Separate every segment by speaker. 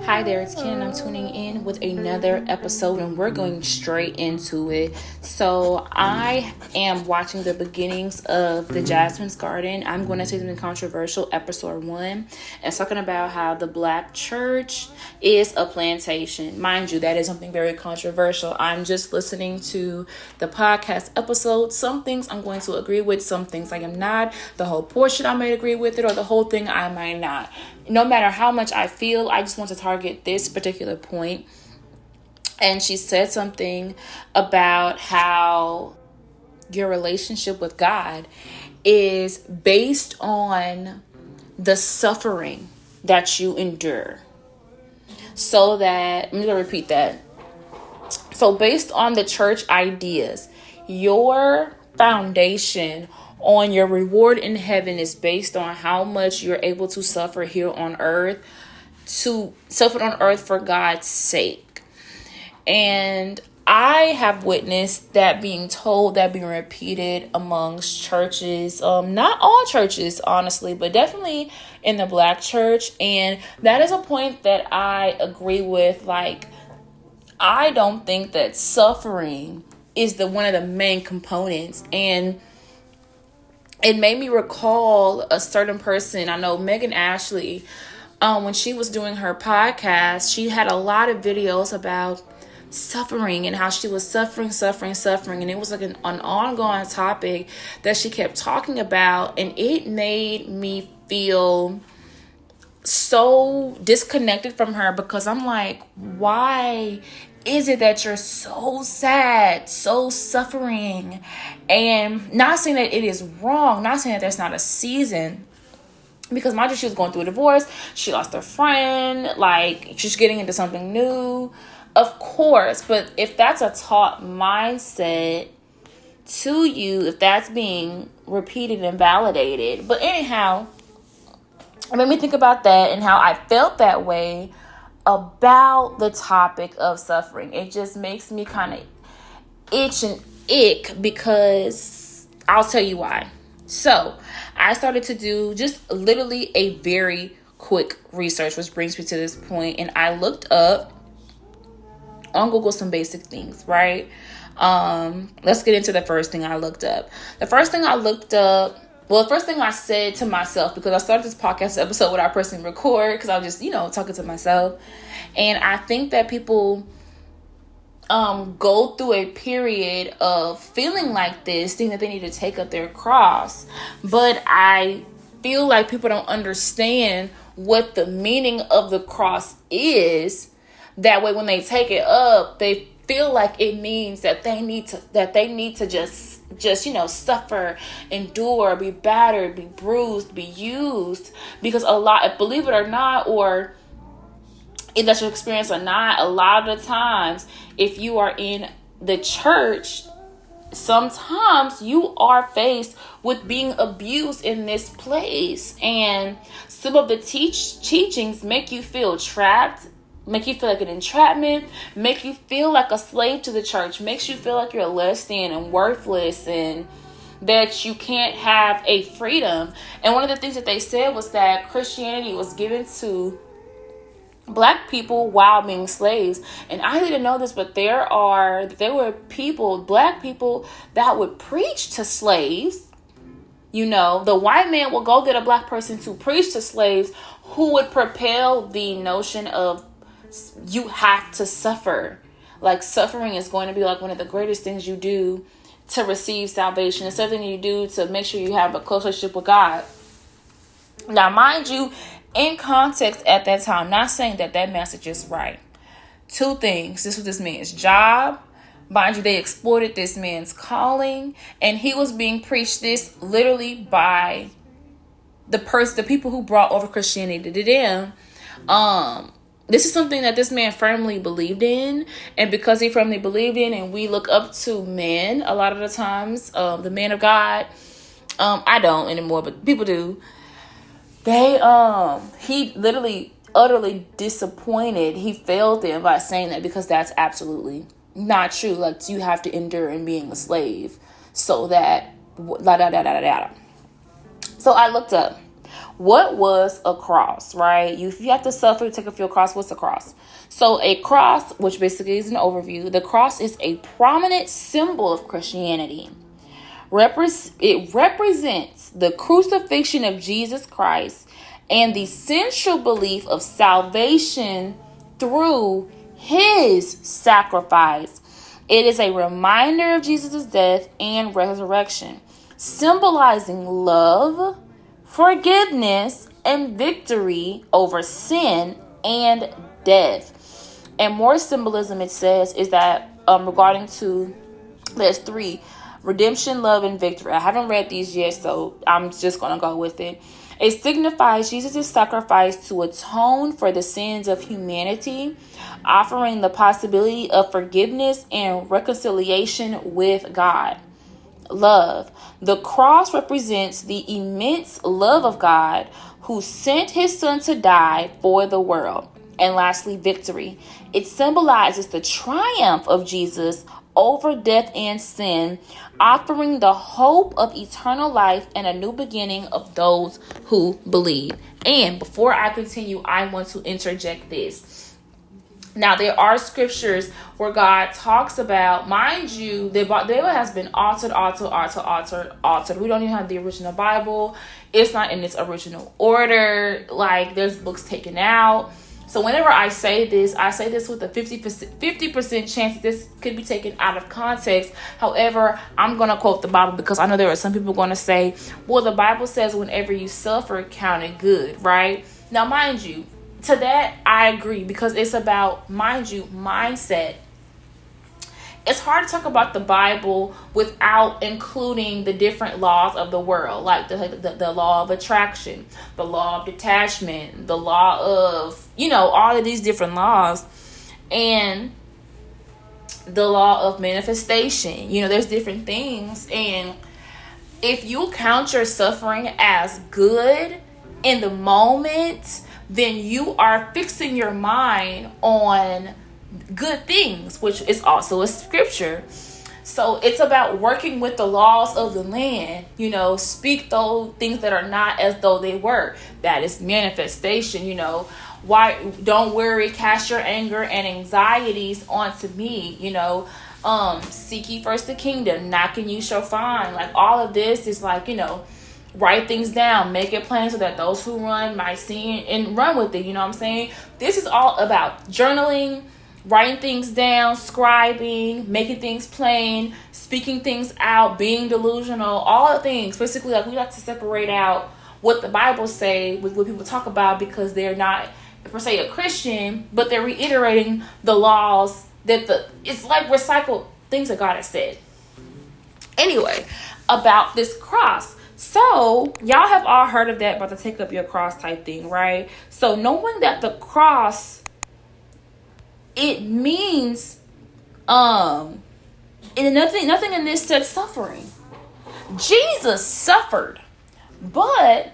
Speaker 1: Hi there, it's Ken and I'm tuning in with another episode and we're going straight into it. So I am watching the beginnings of the Jasmine's Garden. I'm going to say something controversial, episode 1. And it's talking about how the black church is a plantation. Mind you, that is something very controversial. I'm just listening to the podcast episode. Some things I'm going to agree with, some things I am not. The whole portion I might agree with it or the whole thing I might not. No matter how much I feel, I just want to target this particular point. And she said something about how your relationship with God is based on the suffering that you endure. So that, I'm going to repeat that. So based on the church ideas, your foundation on your reward in heaven is based on how much you're able to suffer here on earth, to suffer on earth for God's sake. And I have witnessed that being told, that being repeated amongst churches, not all churches, honestly, but definitely in the black church. And that is a point that I agree with. Like, I don't think that suffering is one of the main components. And it made me recall a certain person. I know Megan Ashley, when she was doing her podcast, she had a lot of videos about suffering and how she was suffering. And it was like an ongoing topic that she kept talking about. And it made me feel so disconnected from her because I'm like, why is it that you're so sad, so suffering? And not saying that it is wrong, not saying that there's not a season, because mind you, she was going through a divorce, she lost her friend, like she's getting into something new, of course. But if that's a taught mindset to you, if that's being repeated and validated, but anyhow, it made me think about that and how I felt that way about the topic of suffering. It just makes me kind of itch and ick, because I'll tell you why. So I started to do just literally a very quick research, which brings me to this point, and I looked up on Google some basic things, right? Let's get into the first thing I looked up. The first thing I said to myself, because I started this podcast episode without pressing record, because I was just, talking to myself. And I think that people go through a period of feeling like this, thinking that they need to take up their cross. But I feel like people don't understand what the meaning of the cross is. That way, when they take it up, they feel like it means that they need to just suffer, endure, be battered, be bruised, be used. Because believe it or not, or if that's your experience or not, a lot of the times, if you are in the church, sometimes you are faced with being abused in this place. And some of the teachings make you feel trapped, make you feel like an entrapment, make you feel like a slave to the church, makes you feel like you're less than and worthless, and that you can't have a freedom. And one of the things that they said was that Christianity was given to black people while being slaves. And I didn't know this, but there were black people that would preach to slaves. The white man will go get a black person to preach to slaves, who would propel the notion of you have to suffer. Like, suffering is going to be like one of the greatest things you do to receive salvation. It's something you do to make sure you have a close relationship with God. Now, mind you, in context at that time, not saying that message is right. Two things. This was this man's job. Mind you, they exploited this man's calling, and he was being preached this literally by the people who brought over Christianity to them. This is something that this man firmly believed in. And because he firmly believed in, and we look up to men a lot of the times, the man of God, I don't anymore, but people do. He literally, utterly disappointed. He failed them by saying that, because that's absolutely not true. Like, you have to endure in being a slave so that, So I looked up What was a cross, right? If you have to suffer to take up your cross, what's a cross? So a cross, which basically is an overview, the cross is a prominent symbol of Christianity. It represents the crucifixion of Jesus Christ and the central belief of salvation through his sacrifice. It is a reminder of Jesus' death and resurrection, symbolizing love, forgiveness, and victory over sin and death. And more symbolism, it says, is that regarding to, there's 3: redemption, love, and victory. I haven't read these yet, so I'm just going to go with it. It signifies Jesus' sacrifice to atone for the sins of humanity, offering the possibility of forgiveness and reconciliation with God. Love. The cross represents the immense love of God who sent his son to die for the world. And lastly, victory. It symbolizes the triumph of Jesus over death and sin, offering the hope of eternal life and a new beginning of those who believe. And before I continue, I want to interject this. Now, there are scriptures where God talks about, mind you, the Bible has been altered. We don't even have the original Bible. It's not in its original order. Like, there's books taken out. So whenever I say this with a 50% chance that this could be taken out of context. However, I'm going to quote the Bible because I know there are some people going to say, well, the Bible says whenever you suffer, count it good, right? Now, mind you, to that, I agree, because it's about, mind you, mindset. It's hard to talk about the Bible without including the different laws of the world, like the law of attraction, the law of detachment, the law of, all of these different laws, and the law of manifestation. There's different things. And if you count your suffering as good in the moment, then you are fixing your mind on good things, which is also a scripture. So it's about working with the laws of the land. Speak those things that are not as though they were. That is manifestation. Why don't worry, cast your anger and anxieties onto me. Seek ye first the kingdom, knock and you shall find. Like, all of this is like, write things down, make it plain so that those who run might see and run with it. You know what I'm saying? This is all about journaling, writing things down, scribing, making things plain, speaking things out, being delusional, all the things. Basically, like, we like to separate out what the Bible say with what people talk about, because they're not per se a Christian, but they're reiterating the laws it's like recycled things that God has said. Anyway, about this cross. So, y'all have all heard of that, about to take up your cross type thing, right? So, knowing that the cross, it means, and nothing in this said suffering. Jesus suffered, but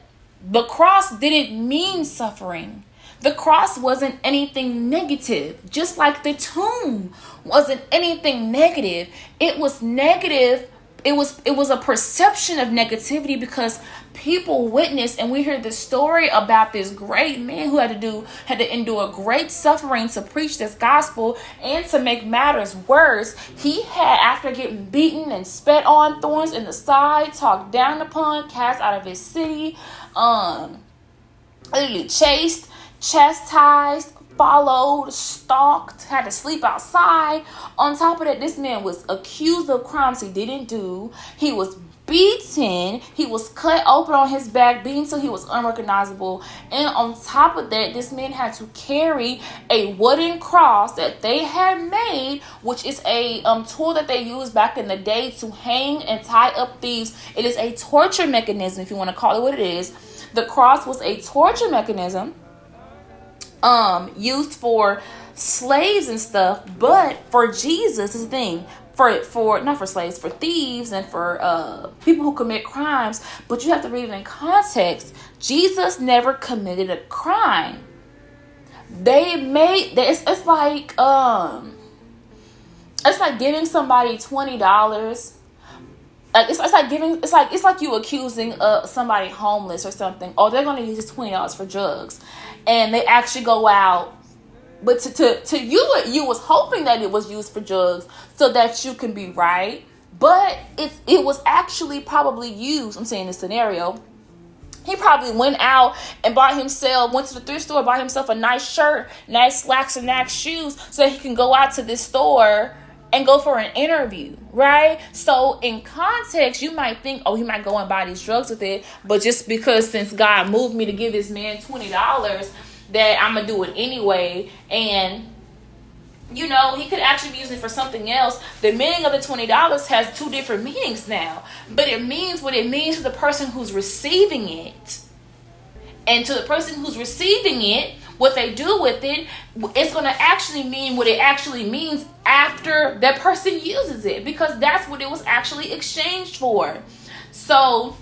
Speaker 1: the cross didn't mean suffering. The cross wasn't anything negative, just like the tomb wasn't anything negative. It was negative. It was a perception of negativity because people witnessed, and we heard the story about this great man who had to endure great suffering to preach this gospel. And to make matters worse, he had, after getting beaten and spat on, thorns in the side, talked down upon, cast out of his city, literally chased, chastised, followed, stalked, had to sleep outside. On top of that, this man was accused of crimes he didn't do. He was beaten. He was cut open on his back, beaten till he was unrecognizable. And on top of that, this man had to carry a wooden cross that they had made, which is a tool that they used back in the day to hang and tie up thieves. It is a torture mechanism, if you want to call it what it is. The cross was a torture mechanism used for slaves and stuff, but for Jesus is the thing, for not for slaves, for thieves and for people who commit crimes. But you have to read it in context. Jesus never committed a crime. It's like giving somebody $20 Like it's like you accusing somebody homeless or something. Oh, they're gonna use $20 for drugs, and they actually go out. But to you was hoping that it was used for drugs so that you can be right. But it was actually probably used. I'm saying this scenario. He probably went out and went to the thrift store, bought himself a nice shirt, nice slacks, and nice shoes so that he can go out to this store and go for an interview, right? So in context, you might think, oh, he might go and buy these drugs with it, but just because since God moved me to give this man $20, that I'm going to do it anyway, and he could actually be using it for something else. The meaning of the $20 has two different meanings now, but it means what it means to the person who's receiving it. And to the person who's receiving it, what they do with it, it's going to actually mean what it actually means after that person uses it, because that's what it was actually exchanged for. So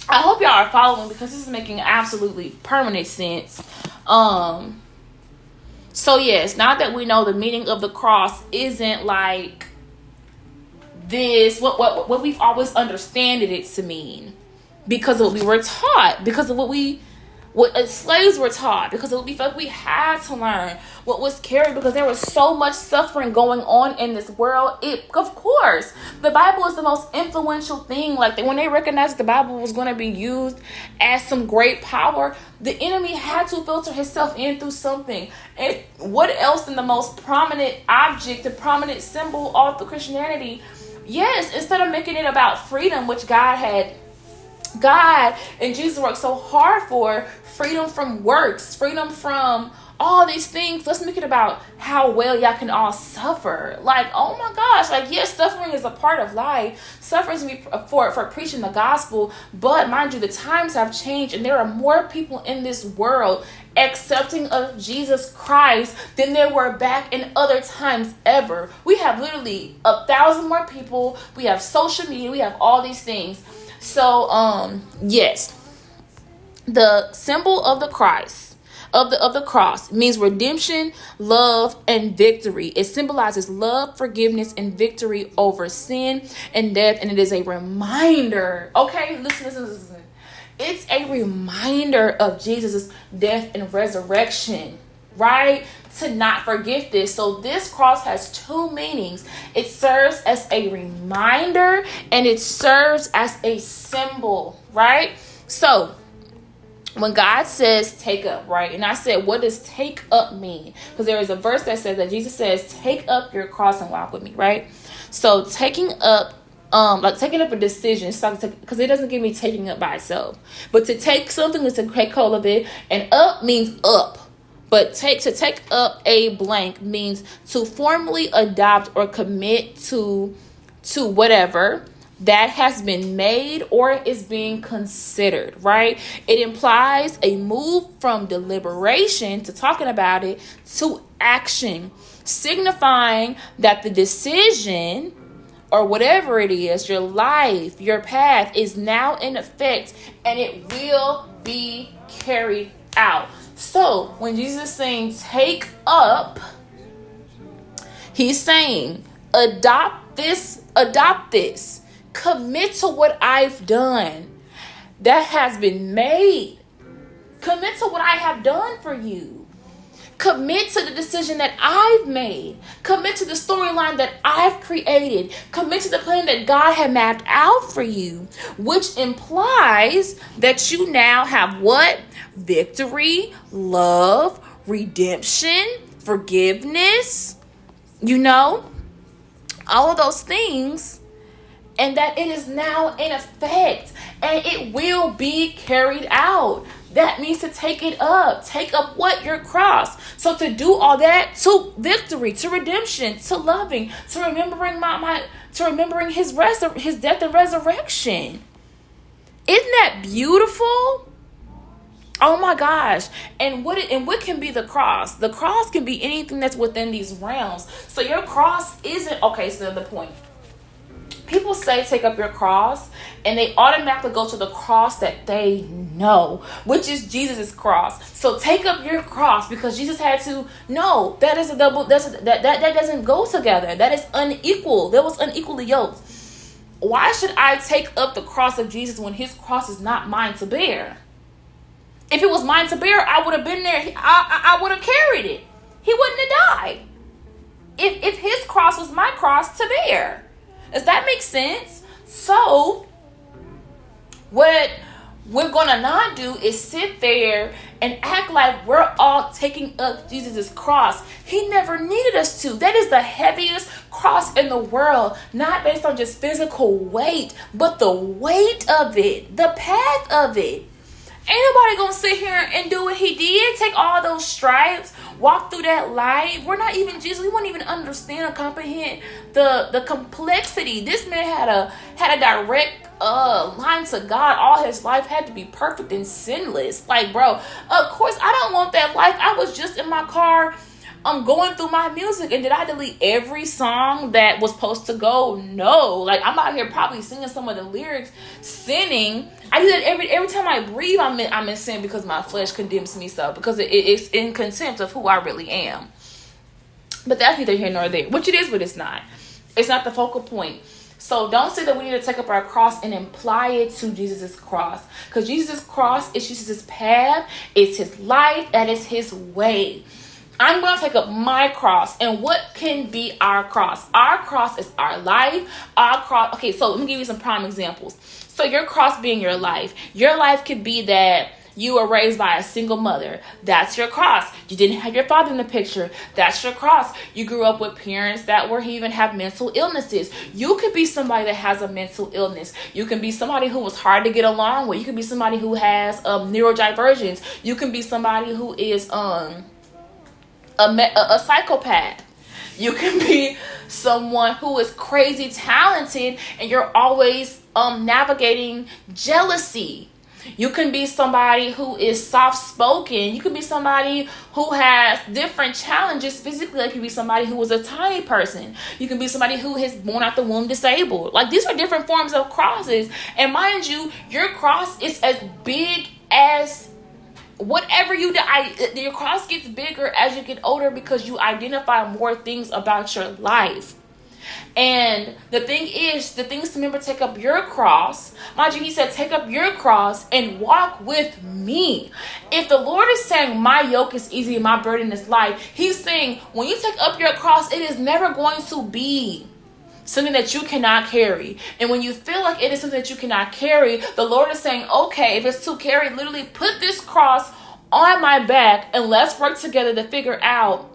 Speaker 1: I hope y'all are following, because this is making absolutely permanent sense. So yes, now that we know the meaning of the cross isn't like this, what we've always understood it to mean, because of what we were taught, because of what slaves were taught, because of what we felt we had to learn, what was carried, because there was so much suffering going on in this world. Of course, the Bible is the most influential thing. Like when they recognized the Bible was going to be used as some great power, the enemy had to filter himself in through something. And what else than the most prominent object, the prominent symbol all through Christianity? Yes, instead of making it about freedom, which God and Jesus worked so hard for, freedom from works, freedom from all these things, let's make it about how well y'all can all suffer. Like, oh my gosh, like, yes, suffering is a part of life. Suffering is for preaching the gospel, but mind you, the times have changed, and there are more people in this world accepting of Jesus Christ than there were back in other times ever. We have literally 1,000 more people. We have social media. We have all these things. So, yes, the symbol of the Christ, of the cross, means redemption, love, and victory. It symbolizes love, forgiveness, and victory over sin and death. And it is a reminder. Okay, listen. It's a reminder of Jesus' death and resurrection, right? To not forget this. So this cross has two meanings. It serves as a reminder, and it serves as a symbol, right? So when God says take up, right? And I said, what does take up mean? Because there is a verse that says that Jesus says, take up your cross and walk with me, right? So taking up, like taking up a decision, because it doesn't give me taking up by itself. But to take something is to take hold of it, and up means up. But to take up a blank means to formally adopt or commit to whatever that has been made or is being considered, right? It implies a move from deliberation to talking about it to action, signifying that the decision or whatever it is, your life, your path is now in effect, and it will be carried out. So when Jesus is saying take up, he's saying adopt this, commit to what I've done that has been made. Commit to what I have done for you. Commit to the decision that I've made. Commit to the storyline that I've created. Commit to the plan that God had mapped out for you, which implies that you now have what? Victory, love, redemption, forgiveness, all of those things, and that it is now in effect and it will be carried out. That means to take it up. Take up what? Your cross. So to do all that, to victory, to redemption, to loving, to remembering to remembering his death and resurrection. Isn't that beautiful? Oh my gosh. And what can be the cross? The cross can be anything that's within these realms. So your cross isn't, okay, so the point. People say take up your cross, and they automatically go to the cross that they know, which is Jesus' cross. So take up your cross because Jesus had to. No, that is that doesn't go together. That is unequal. That was unequally yoked. Why should I take up the cross of Jesus when his cross is not mine to bear? If it was mine to bear, I would have been there. I would have carried it. He wouldn't have died. If his cross was my cross to bear. Does that make sense? So, what we're going to not do is sit there and act like we're all taking up Jesus' cross. He never needed us to. That is the heaviest cross in the world. Not based on just physical weight, but the weight of it, the path of it. Ain't nobody gonna sit here and do what he did. Take all those stripes, walk through that light. We're not even Jesus. We won't even understand or comprehend the complexity. This man had a direct line to God. All his life had to be perfect and sinless. Like, bro, of course I don't want that life. I was just in my car going through my music, and did I delete every song that was supposed to go? No. Like, I'm out here probably singing some of the lyrics, sinning. I do that every time I breathe. I'm in sin because my flesh condemns me so, because it's in contempt of who I really am. But that's neither here nor there. Which it is, but it's not. It's not the focal point. So don't say that we need to take up our cross and apply it to Jesus' cross. Because Jesus' cross is Jesus' path. It's his life. That is his way. I'm going to take up my cross. And what can be our cross? Our cross is our life. Our cross. Okay, so let me give you some prime examples. So your cross being your life. Your life could be that you were raised by a single mother. That's your cross. You didn't have your father in the picture. That's your cross. You grew up with parents that were even have mental illnesses. You could be somebody that has a mental illness. You can be somebody who was hard to get along with. You can be somebody who has neurodivergence. You can be somebody who is a psychopath. You can be someone who is crazy talented and you're always navigating jealousy. You can be somebody who is soft-spoken. You can be somebody who has different challenges physically. Like, you can be somebody who was a tiny person. You can be somebody who is born out the womb disabled. Like, these are different forms of crosses. And mind you, your cross is as big as whatever you do. Your cross gets bigger as you get older because you identify more things about your life. And the thing is to remember, take up your cross. Mind you, he said, take up your cross and walk with me. If the Lord is saying, my yoke is easy and my burden is light, he's saying, when you take up your cross, it is never going to be something that you cannot carry. And when you feel like it is something that you cannot carry, the Lord is saying, okay, if it's too carry, literally put this cross on my back and let's work together to figure out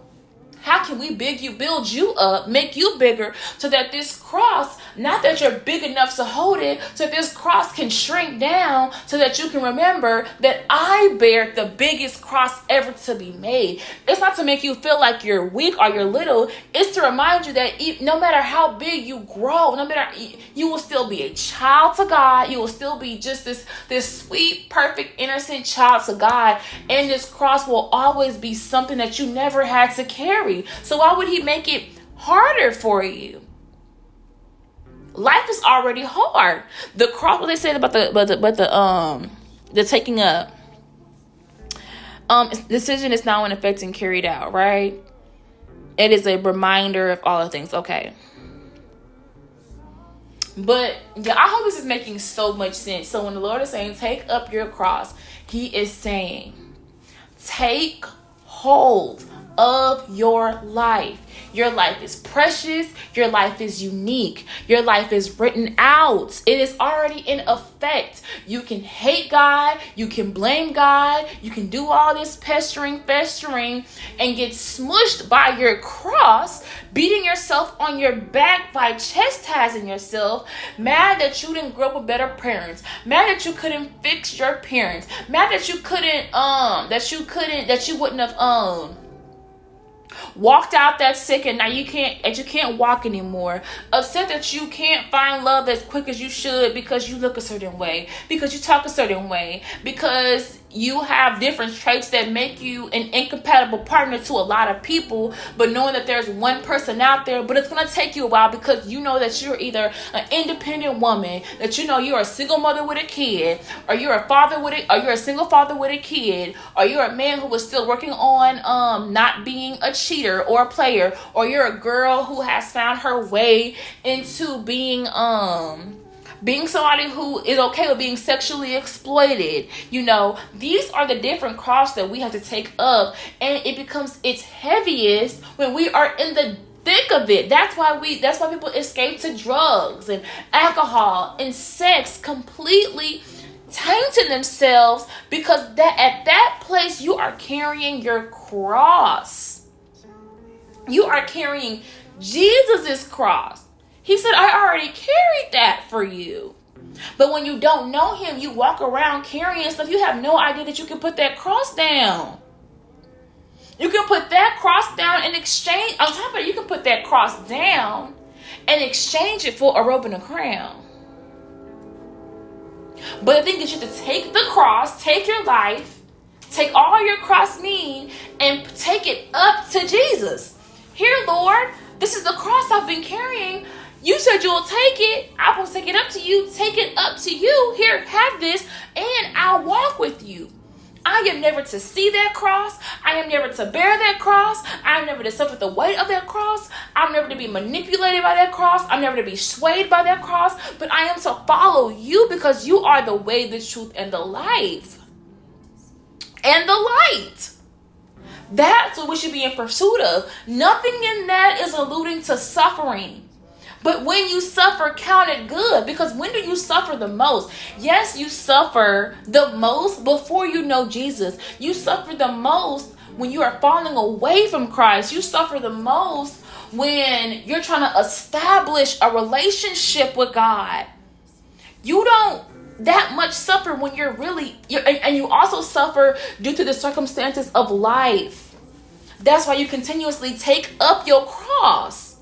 Speaker 1: how can we build you up, make you bigger, so that this cross, not that you're big enough to hold it, so that this cross can shrink down, so that you can remember that I bear the biggest cross ever to be made. It's not to make you feel like you're weak or you're little. It's to remind you that no matter how big you grow, no matter, you will still be a child to God. You will still be just this sweet, perfect, innocent child to God. And this cross will always be something that you never had to carry. So why would he make it harder for you? Life is already hard. The cross, what they said about the taking up decision is now in effect and carried out, right? It is a reminder of all the things. Okay. But yeah, I hope this is making so much sense. So when the Lord is saying, take up your cross, he is saying, take hold of your life. Your life is precious. Your life is unique. Your life is written out. It is already in effect. You can hate God. You can blame God. You can do all this festering, and get smushed by your cross, beating yourself on your back by chastising yourself, mad that you didn't grow up with better parents, mad that you couldn't fix your parents, mad that you wouldn't have walked out that sick and now you can't walk anymore. Upset that you can't find love as quick as you should because you look a certain way, because you talk a certain way, because you have different traits that make you an incompatible partner to a lot of people. But knowing that there's one person out there, but it's going to take you a while because you know that you're either an independent woman, that you know you're a single mother with a kid, or you're a single father with a kid, or you're a man who is still working on not being a cheater or a player, or you're a girl who has found her way into being being somebody who is okay with being sexually exploited. These are the different crosses that we have to take up, and it becomes its heaviest when we are in the thick of it. That's why people escape to drugs and alcohol and sex, completely tainting themselves, because at that place you are carrying your cross. You are carrying Jesus's cross. He said, I already carried that for you. But when you don't know him, you walk around carrying stuff. You have no idea that you can put that cross down. You can put that cross down and exchange. On top of it, you can put that cross down and exchange it for a robe and a crown. But the thing is, you have to take the cross, take your life, take all your cross mean, and take it up to Jesus. Here, Lord, this is the cross I've been carrying. You said you'll take it. I will take it up to you. Take it up to you. Here, have this, and I'll walk with you. I am never to see that cross. I am never to bear that cross. I am never to suffer the weight of that cross. I'm never to be manipulated by that cross. I'm never to be swayed by that cross. But I am to follow you, because you are the way, the truth, and the life. And the light. That's what we should be in pursuit of. Nothing in that is alluding to suffering. But when you suffer, count it good. Because when do you suffer the most? Yes, you suffer the most before you know Jesus. You suffer the most when you are falling away from Christ. You suffer the most when you're trying to establish a relationship with God. You don't that much suffer when and you also suffer due to the circumstances of life. That's why you continuously take up your cross.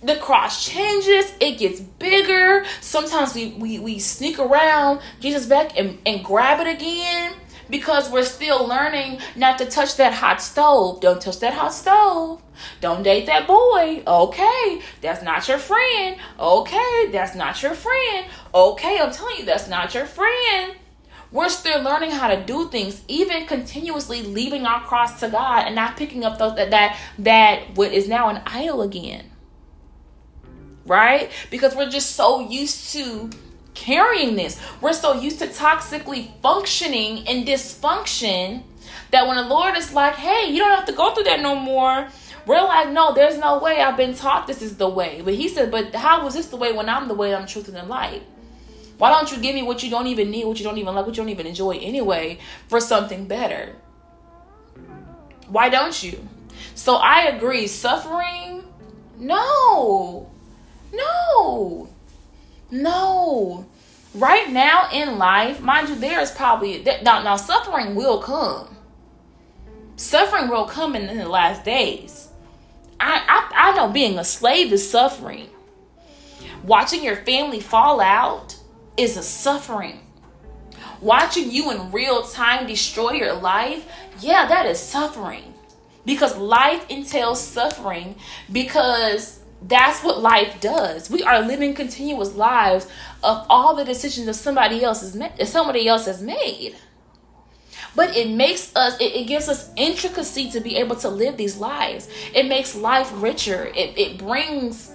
Speaker 1: The cross changes, it gets bigger. Sometimes we sneak around Jesus' back and grab it again, because we're still learning not to touch that hot stove. Don't touch that hot stove. Don't date that boy. Okay, that's not your friend. Okay, that's not your friend. Okay, I'm telling you, that's not your friend. We're still learning how to do things, even continuously leaving our cross to God and not picking up those that what is now an idol again. Right? Because we're just so used to carrying this. We're so used to toxically functioning in dysfunction that when the Lord is like, hey, you don't have to go through that no more, we're like, no, there's no way. I've been taught this is the way. But he said, but how was this the way when I'm the way, I'm truth, and the light? Why don't you give me what you don't even need, what you don't even like, what you don't even enjoy anyway, for something better? Why don't you? So I agree. Suffering? No. Right now in life, mind you, there is probably now suffering will come. Suffering will come in the last days. I know being a slave is suffering. Watching your family fall out is a suffering. Watching you in real time destroy your life, yeah, that is suffering. Because life entails suffering, because that's what life does. We are living continuous lives of all the decisions that somebody else has made. But it gives us intricacy to be able to live these lives. It makes life richer. It brings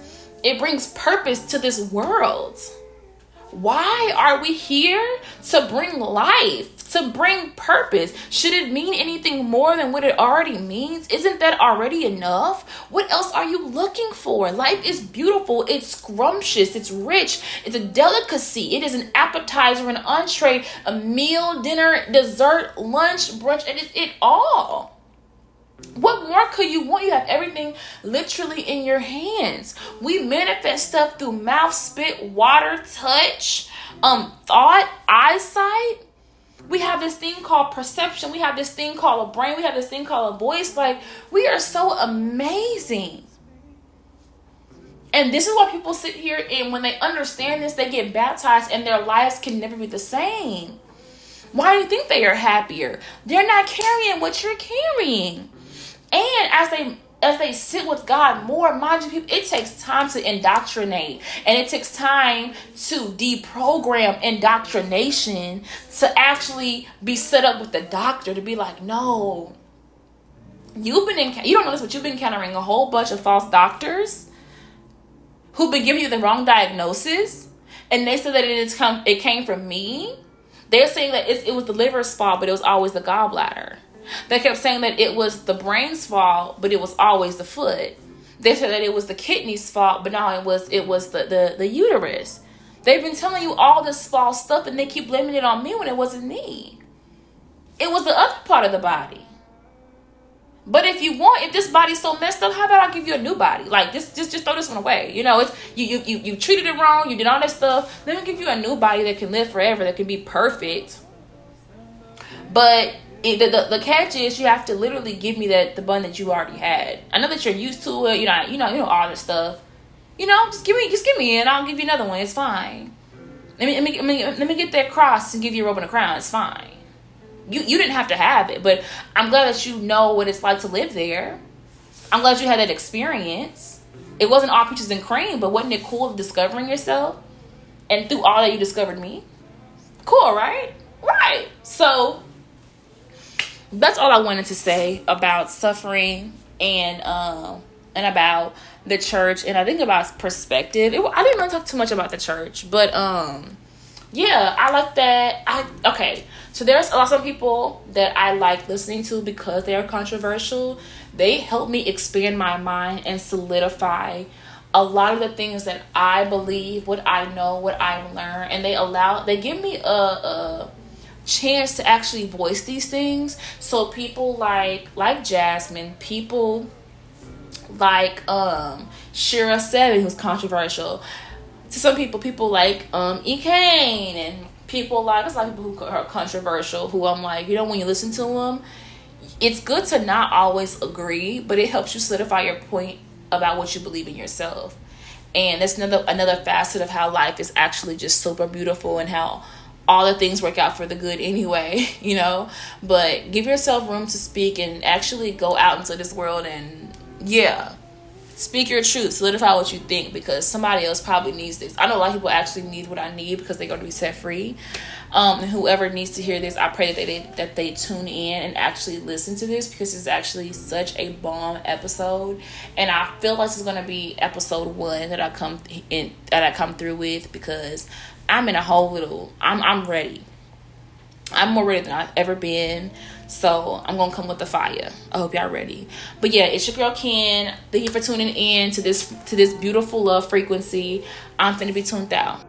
Speaker 1: purpose to this world. Why are we here? To bring life, to bring purpose. Should it mean anything more than what it already means? Isn't that already enough? What else are you looking for? Life is beautiful. It's scrumptious. It's rich. It's a delicacy. It is an appetizer, an entree, a meal, dinner, dessert, lunch, brunch. It is it all. What more could you want? You have everything literally in your hands. We manifest stuff through mouth, spit, water, touch, thought, eyesight. We have this thing called perception. We have this thing called a brain. We have this thing called a voice. Like, we are so amazing. And this is why people sit here, and when they understand this, they get baptized and their lives can never be the same. Why do you think they are happier? They're not carrying what you're carrying. And as they sit with God more, mind you, people, it takes time to indoctrinate, and it takes time to deprogram indoctrination to actually be set up with the doctor to be like, no, you don't know this, but you've been encountering a whole bunch of false doctors who've been giving you the wrong diagnosis. and they said that it came from me. They're saying that it was the liver's fault, but it was always the gallbladder. They kept saying that it was the brain's fault, but it was always the foot. They said that it was the kidney's fault, but no, it was the uterus. They've been telling you all this false stuff, and they keep blaming it on me when it wasn't me. It was the other part of the body. But if this body's so messed up, how about I give you a new body? Like, just throw this one away. You know, it's you treated it wrong, you did all that stuff. Let me give you a new body that can live forever, that can be perfect. But the catch is you have to literally give me the bun that you already had. I know that you're used to it. You know all this stuff. You know, just give me and I'll give you another one. It's fine. Let me get that cross and give you a robe and a crown. It's fine. You didn't have to have it, but I'm glad that you know what it's like to live there. I'm glad you had that experience. It wasn't all peaches and cream, but wasn't it cool discovering yourself? And through all that, you discovered me. Cool, right? Right. So that's all I wanted to say about suffering and about the church, and I think about perspective. I didn't really talk too much about the church, but yeah, I like that. Okay, so there's a lot of people that I like listening to because they are controversial. They help me expand my mind and solidify a lot of the things that I believe, what I know, what I've learned, and they give me a chance to actually voice these things. So people like Jasmine, people like Shira 7, who's controversial. To some people like E. Kane, and people like, there's a lot of people who are controversial, who I'm like, when you listen to them, it's good to not always agree, but it helps you solidify your point about what you believe in yourself. And that's another facet of how life is actually just super beautiful, and how all the things work out for the good anyway, but give yourself room to speak and actually go out into this world and speak your truth, solidify what you think, because somebody else probably needs this. I know a lot of people actually need what I need because they're going to be set free. And whoever needs to hear this, I pray that they tune in and actually listen to this, because it's actually such a bomb episode. And I feel like it's going to be episode 1 that I come through with, because I'm in a whole little. I'm ready. I'm more ready than I've ever been. So I'm going to come with the fire. I hope y'all ready. But yeah, it's your girl Ken. Thank you for tuning in to this beautiful love frequency. I'm finna be tuned out.